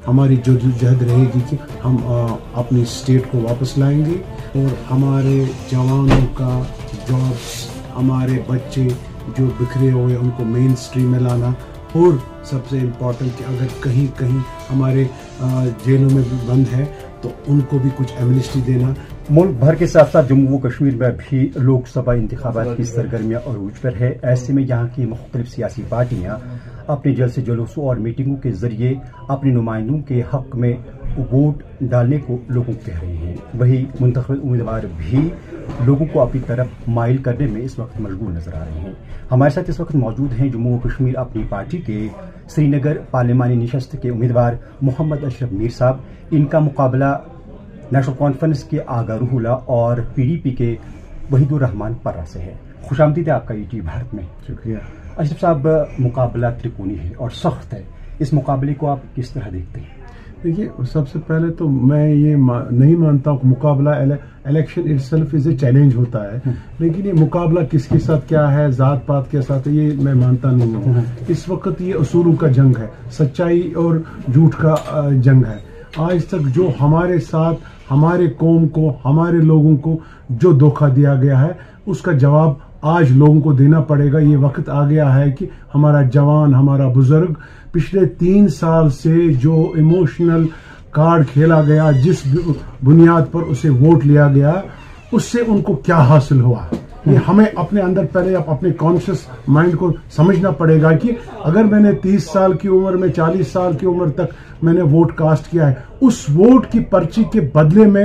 ہماری جدوجہد رہے گی کہ ہم اپنی اسٹیٹ کو واپس لائیں گے اور ہمارے جوانوں کا جابس، ہمارے بچے جو بکھرے ہوئے ان کو مین اسٹریم میں لانا، اور سب سے امپورٹنٹ کہ اگر کہیں کہیں ہمارے جیلوں میں بھی بند ہے تو ان کو بھی کچھ ایمنسٹی دینا۔ ملک بھر کے ساتھ ساتھ جموں و کشمیر میں بھی لوک سبھا انتخابات کی سرگرمیاں عروج پر ہے۔ ایسے میں یہاں کی مختلف سیاسی پارٹیاں اپنے جلسے جلوسوں اور میٹنگوں کے ذریعے اپنے نمائندوں کے حق میں ووٹ ڈالنے کو لوگوں کو کہہ رہے ہیں۔ وہی منتخب امیدوار بھی لوگوں کو اپنی طرف مائل کرنے میں اس وقت مشغول نظر آ رہے ہیں۔ ہمارے ساتھ اس وقت موجود ہیں جموں و کشمیر اپنی پارٹی کے سری نگر پارلیمانی نشست کے امیدوار محمد اشرف میر صاحب۔ ان کا مقابلہ نیشنل کانفرنس کے آغا روح اللہ اور PDP کے وحید الرحمان پرہ سے ہے۔ خوش آمدید ہے آپ کا ETV بھارت میں۔ شکریہ۔ اشرف صاحب، مقابلہ ترکونی ہے اور سخت ہے، اس مقابلے کو آپ کس طرح دیکھتے ہیں؟ دیکھیے، سب سے پہلے تو میں یہ نہیں مانتا ہوں کہ مقابلہ election itself is a challenge ہوتا ہے، لیکن یہ مقابلہ کس کے ساتھ کیا ہے، ذات پات کے ساتھ، یہ میں مانتا نہیں ہوں۔ اس وقت یہ اصولوں کا جنگ ہے، سچائی اور جھوٹ کا جنگ ہے۔ آج تک جو ہمارے ساتھ ہمارے قوم کو، ہمارے لوگوں کو جو دھوکہ دیا گیا ہے، اس کا جواب آج لوگوں کو دینا پڑے گا۔ یہ وقت آ گیا ہے کہ ہمارا جوان، ہمارا بزرگ پچھلے 3 سال سے جو ایموشنل کارڈ کھیلا گیا، جس بنیاد پر اسے ووٹ لیا گیا، اس سے ان کو کیا حاصل ہوا، یہ ہمیں اپنے اندر پہلے اپنے کانشیس مائنڈ کو سمجھنا پڑے گا کہ اگر میں نے 30 سال کی عمر میں، 40 سال کی عمر تک میں نے ووٹ کاسٹ کیا ہے، اس ووٹ کی پرچی کے بدلے میں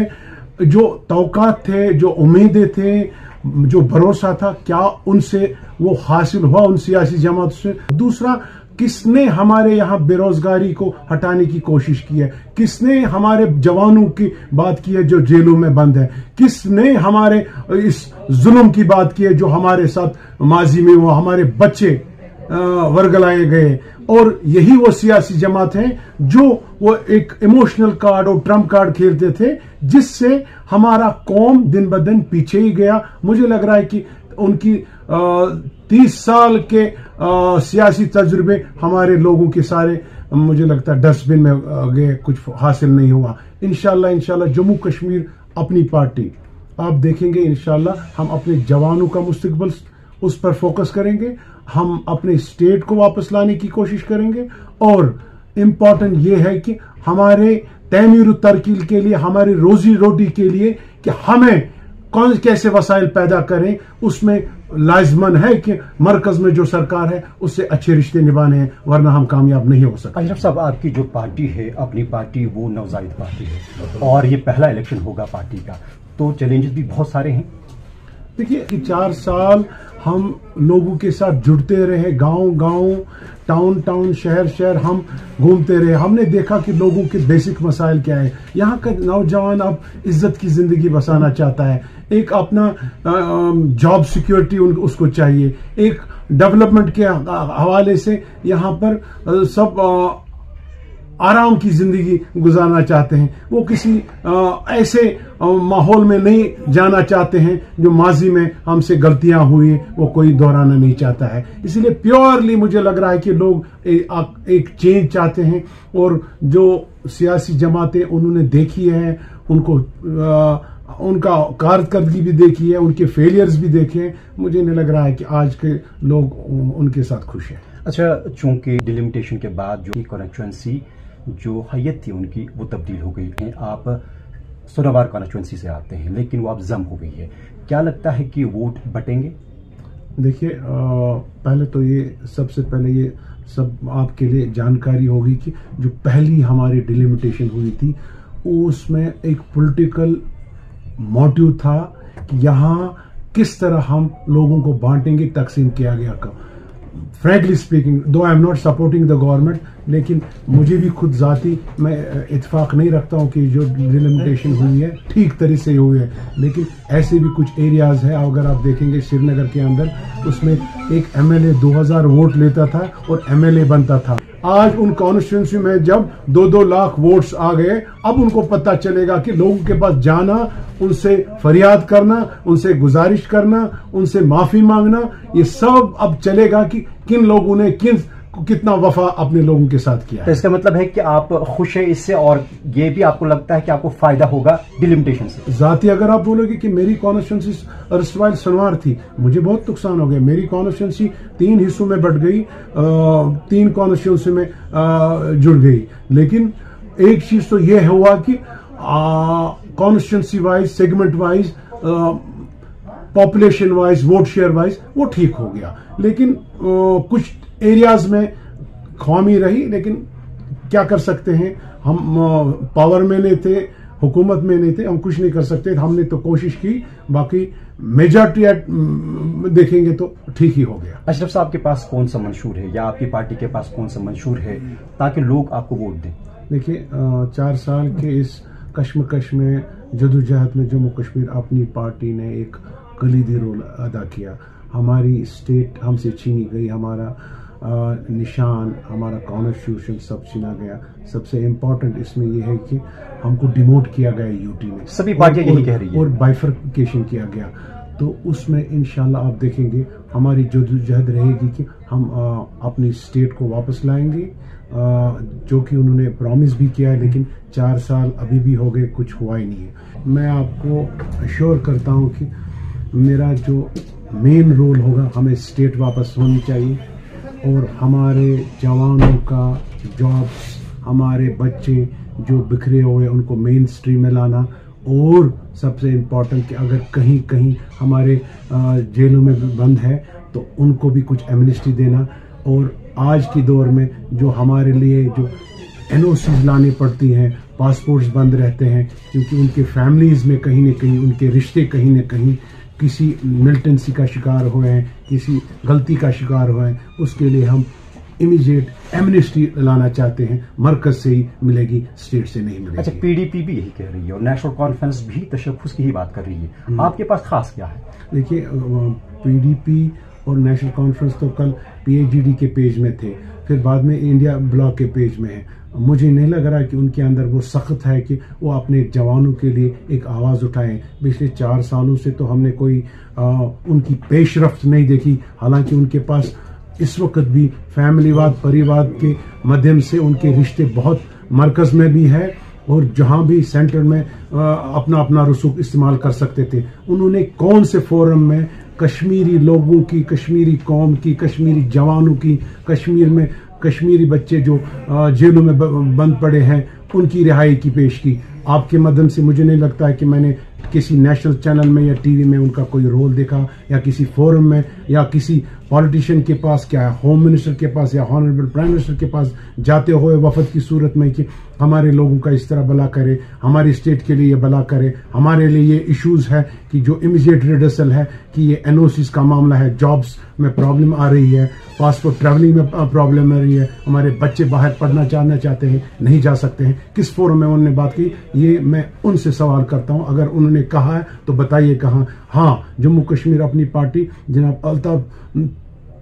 جو توقعات تھے، جو امیدیں تھے، جو بھروسہ تھا، کیا ان سے وہ حاصل ہوا ان سیاسی جماعت سے؟ دوسرا، کس نے ہمارے یہاں بے روزگاری کو ہٹانے کی کوشش کی ہے؟ کس نے ہمارے جوانوں کی بات کی ہے جو جیلوں میں بند ہے؟ کس نے ہمارے اس ظلم کی بات کی ہے جو ہمارے ساتھ ماضی میں وہ ہمارے بچے ورگلائے گئے؟ اور یہی وہ سیاسی جماعت ہیں جو وہ ایک ایموشنل کارڈ اور ٹرمپ کارڈ کھیلتے تھے، جس سے ہمارا قوم دن بدن پیچھے ہی گیا۔ مجھے لگ رہا ہے کہ ان کی 30 سال کے سیاسی تجربے ہمارے لوگوں کے سارے مجھے لگتا ہے ڈسٹ بن میں گئے، کچھ حاصل نہیں ہوا۔ انشاءاللہ جموں کشمیر اپنی پارٹی، آپ دیکھیں گے انشاءاللہ ہم اپنے جوانوں کا مستقبل اس پر فوکس کریں گے، ہم اپنے اسٹیٹ کو واپس لانے کی کوشش کریں گے، اور امپورٹنٹ یہ ہے کہ ہمارے تعمیر و ترقی کے لیے، ہماری روزی روٹی کے لیے کہ ہمیں کیسے وسائل پیدا کریں، اس میں لازمن ہے کہ مرکز میں جو سرکار ہے اس سے اچھے رشتے نبھانے ہیں، ورنہ ہم کامیاب نہیں ہو سکتے۔ اشرف صاحب، آپ کی جو پارٹی ہے، اپنی پارٹی، وہ نوزائید پارٹی ہے اور یہ پہلا الیکشن ہوگا پارٹی کا، تو چیلنجز بھی بہت سارے ہیں۔ دیکھیے، 4 سال ہم لوگوں کے ساتھ جڑتے رہے، گاؤں گاؤں، ٹاؤن ٹاؤن، شہر شہر ہم گھومتے رہے، ہم نے دیکھا کہ لوگوں کے بیسک مسائل کیا ہے۔ یہاں کا نوجوان اب عزت کی زندگی بسانا چاہتا ہے، ایک اپنا جاب سیکیورٹی اس کو چاہیے، ایک ڈیولپمنٹ کے حوالے سے یہاں پر سب آرام کی زندگی گزارنا چاہتے ہیں۔ وہ کسی ایسے ماحول میں نہیں جانا چاہتے ہیں جو ماضی میں ہم سے غلطیاں ہوئی وہ کوئی دہرانا نہیں چاہتا ہے۔ اس لیے پیورلی مجھے لگ رہا ہے کہ لوگ ایک چینج چاہتے ہیں، اور جو سیاسی جماعتیں انہوں نے دیکھی ہے، ان کو ان کا کارکردگی بھی دیکھی ہے، ان کے فیلیئرز بھی دیکھے ہیں، مجھے نہیں لگ رہا ہے کہ آج کے لوگ ان کے ساتھ خوش ہیں۔ اچھا، چونکہ ڈیلیمیٹیشن کے بعد جو کانسٹیچوئنسی جو حیت تھی ان کی وہ تبدیل ہو گئی ہیں، آپ سونوار کانسٹیچوئنسی سے آتے ہیں لیکن وہ اب ضم ہو گئی ہے، کیا لگتا ہے کہ ووٹ بٹیں گے؟ دیکھیے، پہلے تو یہ سب سے پہلے یہ سب آپ کے لیے جانکاری ہوگی کہ جو پہلی ہماری ڈیلیمیٹیشن ہوئی تھی اس میں ایک پولیٹیکل موٹیو تھا کہ یہاں کس طرح ہم لوگوں کو بانٹیں گے، تقسیم کیا گیا کا۔ فرینکلی اسپیکنگ، دو I am not supporting the government, لیکن مجھے بھی خود ذاتی میں اتفاق نہیں رکھتا ہوں کہ جو ڈیلیمیٹیشن ہوئی ہے ٹھیک طرح سے ہوئی ہے، لیکن ایسے بھی کچھ ایریاز ہیں، اگر آپ دیکھیں گے سری نگر کے اندر اس میں ایک MLA 2000 ووٹ لیتا تھا اور MLA بنتا تھا۔ آج ان کانسٹیچوئنسی میں جب 2-2 لاکھ ووٹس آ گئے، اب ان کو پتہ چلے گا کہ لوگوں کے پاس جانا، ان سے فریاد کرنا، ان سے گزارش کرنا، ان سے معافی مانگنا، یہ سب اب چلے گا کہ کن لوگوں نے کن कितना वफा अपने लोगों के साथ किया तो इसका मतलब है कि आप खुश हैं इससे, और ये भी आपको लगता है कि आपको फायदा होगा डिलिमिटेशन से? जाती अगर आप बोलोगे कि मेरी कॉन्स्टिट्यूंसी अर्सवाइल सनवार थी, मुझे बहुत नुकसान हो गया। मेरी कॉन्स्टिट्यूंसी 3 हिस्सों में बट गई, 3 कॉन्स्टिट्यूंसी में जुड़ गई। लेकिन एक चीज तो यह हुआ कि constituency wise, segment wise, population wise, vote share wise वो ठीक हो गया। लेकिन कुछ एरियाज में खामी रही, लेकिन क्या कर सकते हैं, हम पावर में नहीं थे, हुकूमत में नहीं थे, हम कुछ नहीं कर सकते। हमने तो कोशिश की, बाकी मेजॉरिटी देखेंगे तो ठीक ही हो गया। अशरफ साहब के पास कौन सा मंशूर है, या आपकी पार्टी के पास कौन सा मंशूर है ताकि लोग आपको वोट दें? देखिए, 4 साल के इस कश्मकश में, जदोजहद में जम्मू कश्मीर अपनी पार्टी ने एक कलीदी रोल अदा किया। हमारी स्टेट हमसे छीनी गई, हमारा निशान, हमारा कॉन्स्टिट्यूशन सब छीना गया। सबसे इम्पोर्टेंट इसमें यह है कि हमको डिमोट किया गया यूटी में, सभी पार्टियां यही कह रही है, और बाइफर्केशन किया गया। तो उसमें इंशाल्लाह आप देखेंगे हमारी जद्दोजहद रहेगी कि हम अपनी स्टेट को वापस लाएंगे, जो कि उन्होंने प्रॉमिस भी किया है। लेकिन 4 साल अभी भी हो गए, कुछ हुआ ही नहीं है। मैं आपको अश्योर करता हूं कि मेरा जो मेन रोल होगा, हमें स्टेट वापस होनी चाहिए, और हमारे जवानों का जॉब्स, हमारे बच्चे जो बिखरे हुए उनको मेन स्ट्रीम में लाना, और सबसे इम्पोर्टेंट कि अगर कहीं कहीं हमारे जेलों में बंद है तो उनको भी कुछ एमनेस्टी देना। और आज की दौर में जो हमारे लिए जो एनओसीज लानी पड़ती हैं, पासपोर्ट्स बंद रहते हैं, क्योंकि उनके फैमिलीज में कहीं न कहीं उनके रिश्ते कहीं न कहीं किसी मिलिटेंसी का शिकार हुए हैं, किसी गलती का शिकार हुए हैं, उसके लिए हम इमीडिएट एमनेस्टी लाना चाहते हैं। मरकज से ही मिलेगी, स्टेट से नहीं मिलेगी। अच्छा, पीडीपी भी यही कह रही है और नेशनल कॉन्फ्रेंस भी तशख्खुस की ही बात कर रही है। आपके पास खास क्या है? देखिए, पीडीपी और नेशनल कॉन्फ्रेंस तो कल पीएचडी के पेज में थे, फिर बाद में इंडिया ब्लॉक के पेज में है। मुझे नहीं लग रहा कि उनके अंदर वो सख्त है कि वो अपने जवानों के लिए एक आवाज़ उठाएं। पिछले 4 सालों से तो हमने कोई उनकी पेशरफ्त नहीं देखी। हालांकि उनके पास इस वक्त भी फैमिलीवाद, परिवार के माध्यम से उनके रिश्ते बहुत मरकज में भी है, और जहां भी सेंटर में अपना अपना रसूख इस्तेमाल कर सकते थे। उन्होंने कौन से फोरम में कश्मीरी लोगों की, कश्मीरी कौम की, कश्मीरी जवानों की, कश्मीर में कश्मीरी बच्चे जो जेलों में बंद पड़े हैं उनकी रिहाई की पेश की? आपके माध्यम से मुझे नहीं लगता है कि मैंने किसी नेशनल चैनल में या टीवी में उनका कोई रोल देखा, या किसी फोरम में, या किसी पॉलिटिशियन के पास, क्या होम मिनिस्टर के पास या ऑनरेबल प्राइम मिनिस्टर के पास जाते हुए वफद की सूरत में कि हमारे लोगों का इस तरह भला करे, हमारी स्टेट के लिए भला करे, हमारे लिए ये इश्यूज है कि जो इमीडिएट रिडर्सल है कि ये एनओसीज का मामला है, जॉब्स में प्रॉब्लम आ रही है, पासपोर्ट ट्रैवलिंग में प्रॉब्लम आ रही है, हमारे बच्चे बाहर पढ़ना चाहना चाहते हैं, नहीं जा सकते हैं। किस फोरम में उन्होंने बात की, ये मैं उनसे सवाल करता हूं। अगर उन्होंने कहा है तो बताइए कहां। हाँ, जम्मू कश्मीर अपनी पार्टी जनाब अल्ताफ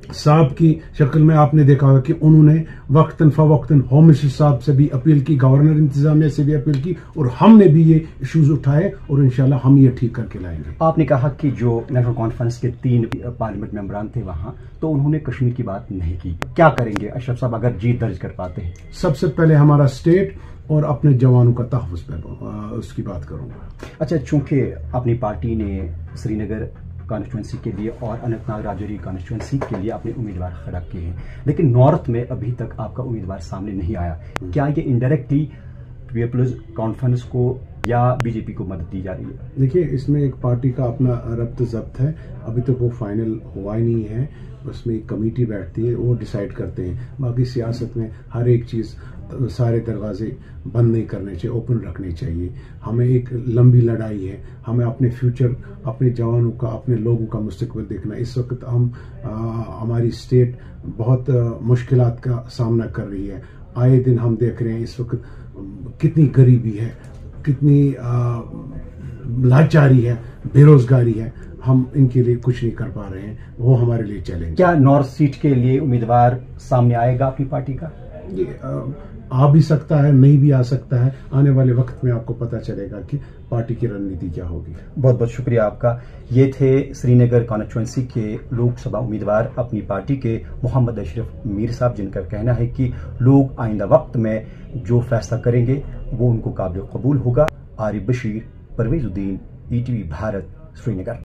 साहब की शक्ल में आपने देखा होगा कि उन्होंने वक्तन फवक्तन होम मिनिस्टर साहब से भी अपील की, गवर्नर इंतजामिया से भी अपील की, और हमने भी ये इश्यूज उठाए, और इंशाल्लाह हम ये ठीक करके लाएंगे। आपने कहा कि जो नेशनल कॉन्फ्रेंस के 3 पार्लियामेंट मेंबरान थे वहां, तो उन्होंने कश्मीर की बात नहीं की। क्या करेंगे अशरफ साहब अगर जीत दर्ज कर पाते हैं? सबसे पहले हमारा स्टेट और अपने जवानों का तहफ़्फ़ुज़ पे उसकी बात करूंगा। अच्छा, चूंकि अपनी पार्टी ने श्रीनगर कॉन्स्टिट्यूंसी के लिए और अनंतनाग राजौरी कॉन्स्टिट्यूंसी के लिए अपने उम्मीदवार खड़ा किए हैं, लेकिन नॉर्थ में अभी तक आपका उम्मीदवार सामने नहीं आया। क्या ये इनडायरेक्टली पीपल्स कॉन्फ्रेंस को या बीजेपी को मदद दी जा रही है? देखिए, इसमें एक पार्टी का अपना रब्त ज़ब्त है, अभी तक वो फाइनल हुआ ही नहीं है। उसमें एक कमेटी बैठती है, वो डिसाइड करते हैं। बाकी सियासत में हर एक चीज़, सारे दरवाजे बंद नहीं करने चाहिए, ओपन रखने चाहिए। हमें एक लंबी लड़ाई है, हमें अपने फ्यूचर, अपने जवानों का, अपने लोगों का मुस्तकबिल देखना। इस वक्त हम हमारी स्टेट बहुत मुश्किलात का सामना कर रही है। आए दिन हम देख रहे हैं इस वक्त कितनी गरीबी है, कितनी लाचारी है, बेरोजगारी है। हम इनके लिए कुछ नहीं कर पा रहे हैं, वो हमारे लिए चैलेंज। क्या नॉर्थ सीट के लिए उम्मीदवार सामने आएगा अपनी पार्टी का? आ भी सकता है, नहीं भी आ सकता है। आने वाले वक्त में आपको पता चलेगा कि पार्टी की रणनीति क्या होगी। बहुत बहुत शुक्रिया आपका। ये थे श्रीनगर कॉन्स्टिट्यूंसी के लोकसभा उम्मीदवार अपनी पार्टी के मोहम्मद अशरफ मीर साहब, जिनका कहना है कि लोग आइंदा वक्त में जो फैसला करेंगे वो उनको काबिल कबूल होगा। आरिफ बशीर, परवेज उद्दीन, ETV भारत, श्रीनगर।